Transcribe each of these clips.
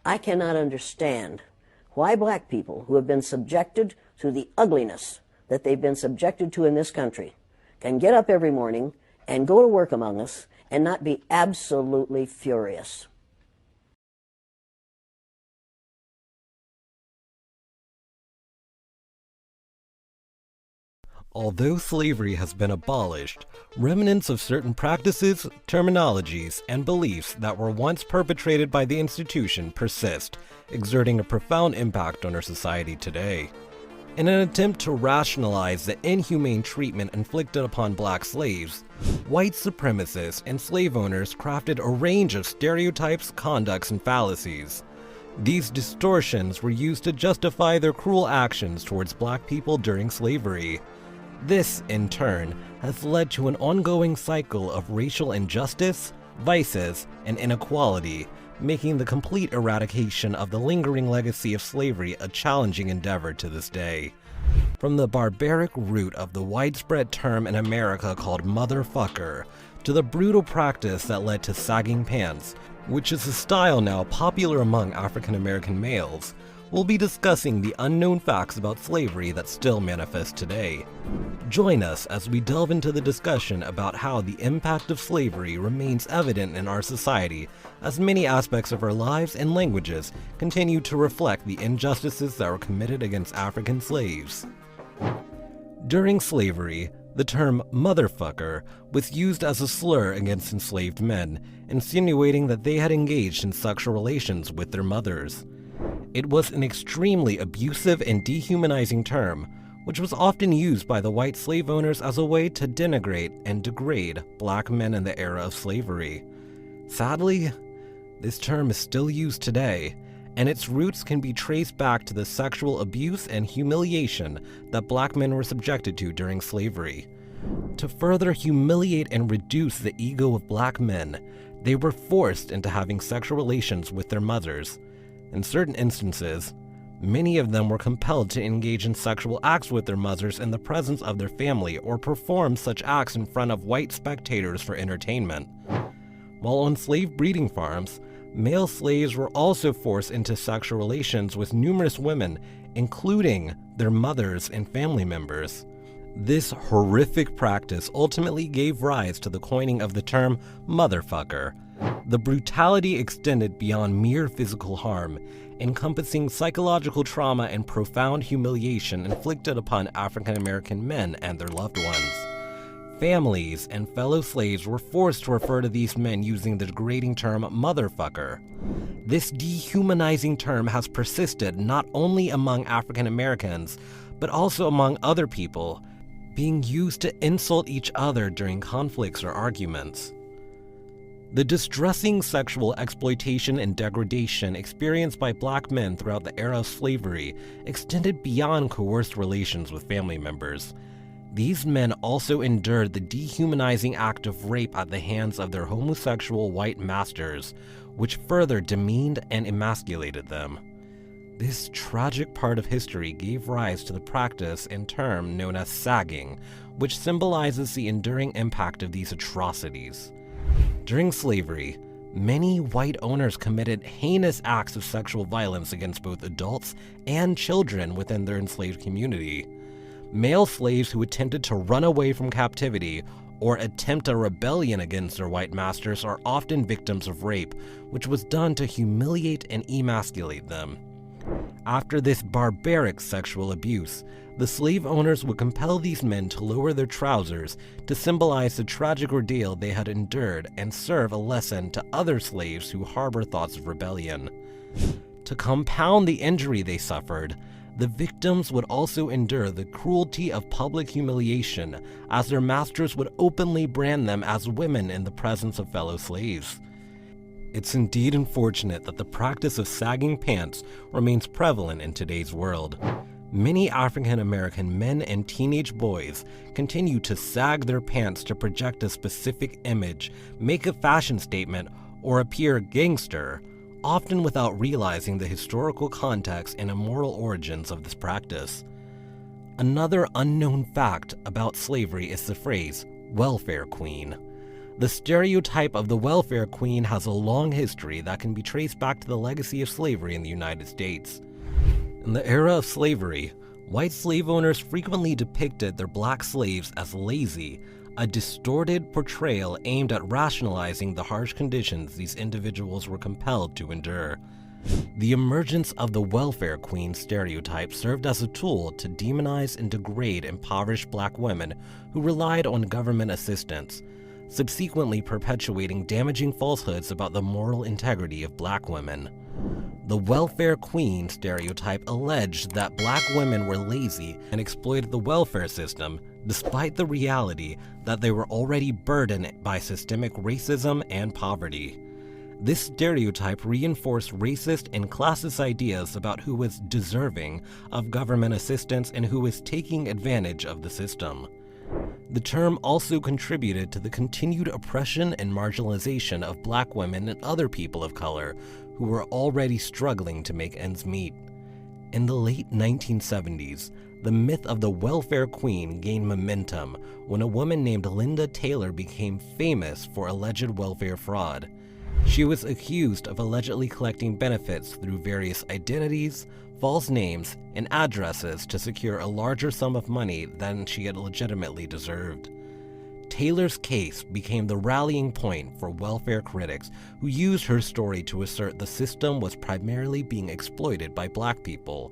I cannot understand why black people who have been subjected to the ugliness that they've been subjected to in this country can get up every morning and go to work among us and not be absolutely furious. Although slavery has been abolished, remnants of certain practices, terminologies, and beliefs that were once perpetrated by the institution persist, exerting a profound impact on our society today. In an attempt to rationalize the inhumane treatment inflicted upon black slaves, white supremacists and slave owners crafted a range of stereotypes, conducts, and fallacies. These distortions were used to justify their cruel actions towards black people during slavery. This, in turn, has led to an ongoing cycle of racial injustice, vices, and inequality, making the complete eradication of the lingering legacy of slavery a challenging endeavor to this day. From the barbaric root of the widespread term in America called motherfucker, to the brutal practice that led to sagging pants, which is a style now popular among African American males, we'll be discussing the unknown facts about slavery that still manifest today. Join us as we delve into the discussion about how the impact of slavery remains evident in our society, as many aspects of our lives and languages continue to reflect the injustices that were committed against African slaves. During slavery, the term motherfucker was used as a slur against enslaved men, insinuating that they had engaged in sexual relations with their mothers. It was an extremely abusive and dehumanizing term, which was often used by the white slave owners as a way to denigrate and degrade black men in the era of slavery. Sadly, this term is still used today, and its roots can be traced back to the sexual abuse and humiliation that black men were subjected to during slavery. To further humiliate and reduce the ego of black men, they were forced into having sexual relations with their mothers. In certain instances, many of them were compelled to engage in sexual acts with their mothers in the presence of their family or perform such acts in front of white spectators for entertainment. While on slave breeding farms, male slaves were also forced into sexual relations with numerous women, including their mothers and family members. This horrific practice ultimately gave rise to the coining of the term motherfucker. The brutality extended beyond mere physical harm, encompassing psychological trauma and profound humiliation inflicted upon African American men and their loved ones. Families and fellow slaves were forced to refer to these men using the degrading term motherfucker. This dehumanizing term has persisted not only among African Americans, but also among other people, being used to insult each other during conflicts or arguments. The distressing sexual exploitation and degradation experienced by black men throughout the era of slavery extended beyond coerced relations with family members. These men also endured the dehumanizing act of rape at the hands of their homosexual white masters, which further demeaned and emasculated them. This tragic part of history gave rise to the practice and term known as sagging, which symbolizes the enduring impact of these atrocities. During slavery, many white owners committed heinous acts of sexual violence against both adults and children within their enslaved community. Male slaves who attempted to run away from captivity or attempt a rebellion against their white masters are often victims of rape, which was done to humiliate and emasculate them. After this barbaric sexual abuse, the slave owners would compel these men to lower their trousers to symbolize the tragic ordeal they had endured and serve a lesson to other slaves who harbor thoughts of rebellion. To compound the injury they suffered, the victims would also endure the cruelty of public humiliation, as their masters would openly brand them as women in the presence of fellow slaves. It's indeed unfortunate that the practice of sagging pants remains prevalent in today's world. Many African American men and teenage boys continue to sag their pants to project a specific image, make a fashion statement, or appear gangster, often without realizing the historical context and immoral origins of this practice. Another unknown fact about slavery is the phrase, welfare queen. The stereotype of the welfare queen has a long history that can be traced back to the legacy of slavery in the United States. In the era of slavery, white slave owners frequently depicted their black slaves as lazy, a distorted portrayal aimed at rationalizing the harsh conditions these individuals were compelled to endure. The emergence of the welfare queen stereotype served as a tool to demonize and degrade impoverished black women who relied on government assistance, subsequently perpetuating damaging falsehoods about the moral integrity of black women. The welfare queen stereotype alleged that black women were lazy and exploited the welfare system, despite the reality that they were already burdened by systemic racism and poverty. This stereotype reinforced racist and classist ideas about who was deserving of government assistance and who was taking advantage of the system. The term also contributed to the continued oppression and marginalization of black women and other people of color who were already struggling to make ends meet. In the late 1970s, the myth of the welfare queen gained momentum when a woman named Linda Taylor became famous for alleged welfare fraud. She was accused of allegedly collecting benefits through various identities, false names, and addresses to secure a larger sum of money than she had legitimately deserved. Taylor's case became the rallying point for welfare critics who used her story to assert the system was primarily being exploited by black people.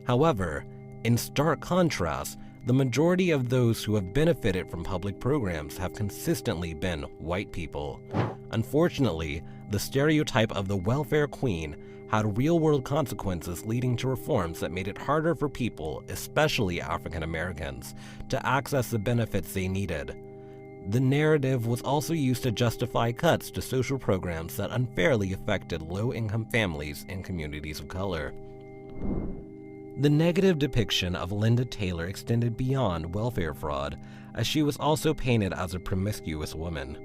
However, in stark contrast, the majority of those who have benefited from public programs have consistently been white people. Unfortunately, the stereotype of the welfare queen had real-world consequences, leading to reforms that made it harder for people, especially African Americans, to access the benefits they needed. The narrative was also used to justify cuts to social programs that unfairly affected low-income families and communities of color. The negative depiction of Linda Taylor extended beyond welfare fraud, as she was also painted as a promiscuous woman.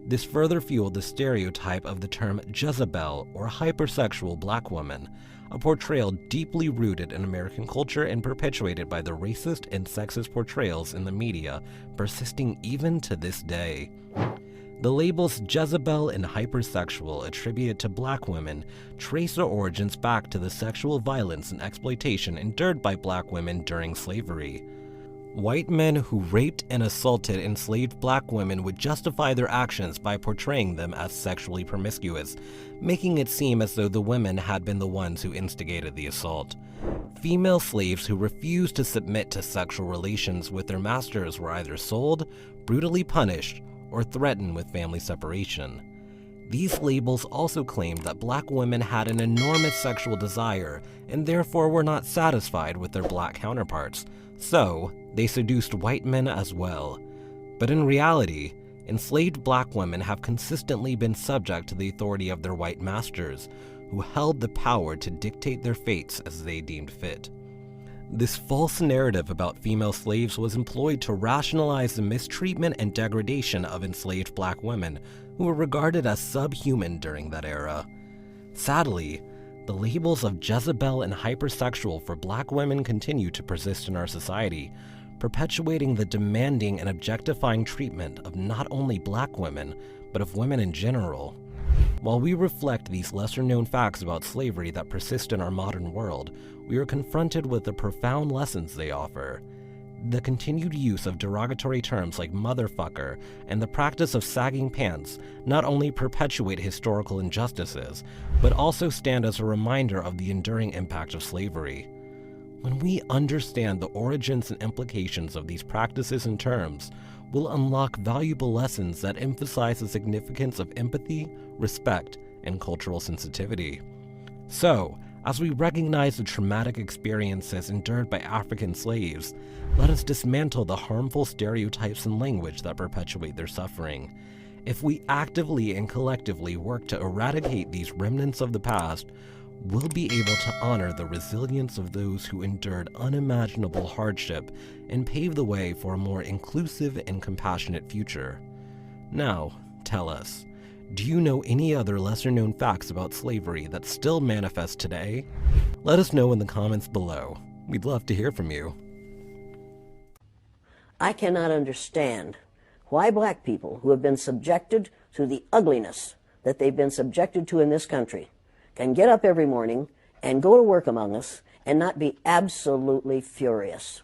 This further fueled the stereotype of the term Jezebel, or hypersexual black woman, a portrayal deeply rooted in American culture and perpetuated by the racist and sexist portrayals in the media, persisting even to this day. The labels Jezebel and hypersexual attributed to black women trace their origins back to the sexual violence and exploitation endured by black women during slavery. White men who raped and assaulted enslaved black women would justify their actions by portraying them as sexually promiscuous, making it seem as though the women had been the ones who instigated the assault. Female slaves who refused to submit to sexual relations with their masters were either sold, brutally punished, or threatened with family separation. These labels also claimed that black women had an enormous sexual desire and therefore were not satisfied with their black counterparts, so they seduced white men as well. But in reality, enslaved black women have consistently been subject to the authority of their white masters, who held the power to dictate their fates as they deemed fit. This false narrative about female slaves was employed to rationalize the mistreatment and degradation of enslaved black women, who were regarded as subhuman during that era. Sadly, the labels of Jezebel and hypersexual for black women continue to persist in our society, perpetuating the demanding and objectifying treatment of not only black women, but of women in general. While we reflect these lesser-known facts about slavery that persist in our modern world, we are confronted with the profound lessons they offer. The continued use of derogatory terms like motherfucker and the practice of sagging pants not only perpetuate historical injustices, but also stand as a reminder of the enduring impact of slavery. When we understand the origins and implications of these practices and terms, we'll unlock valuable lessons that emphasize the significance of empathy, respect, and cultural sensitivity. So, as we recognize the traumatic experiences endured by African slaves, let us dismantle the harmful stereotypes and language that perpetuate their suffering. If we actively and collectively work to eradicate these remnants of the past, we'll be able to honor the resilience of those who endured unimaginable hardship and pave the way for a more inclusive and compassionate future. Now, tell us, do you know any other lesser-known facts about slavery that still manifest today? Let us know in the comments below. We'd love to hear from you. I cannot understand why black people who have been subjected to the ugliness that they've been subjected to in this country can get up every morning and go to work among us and not be absolutely furious.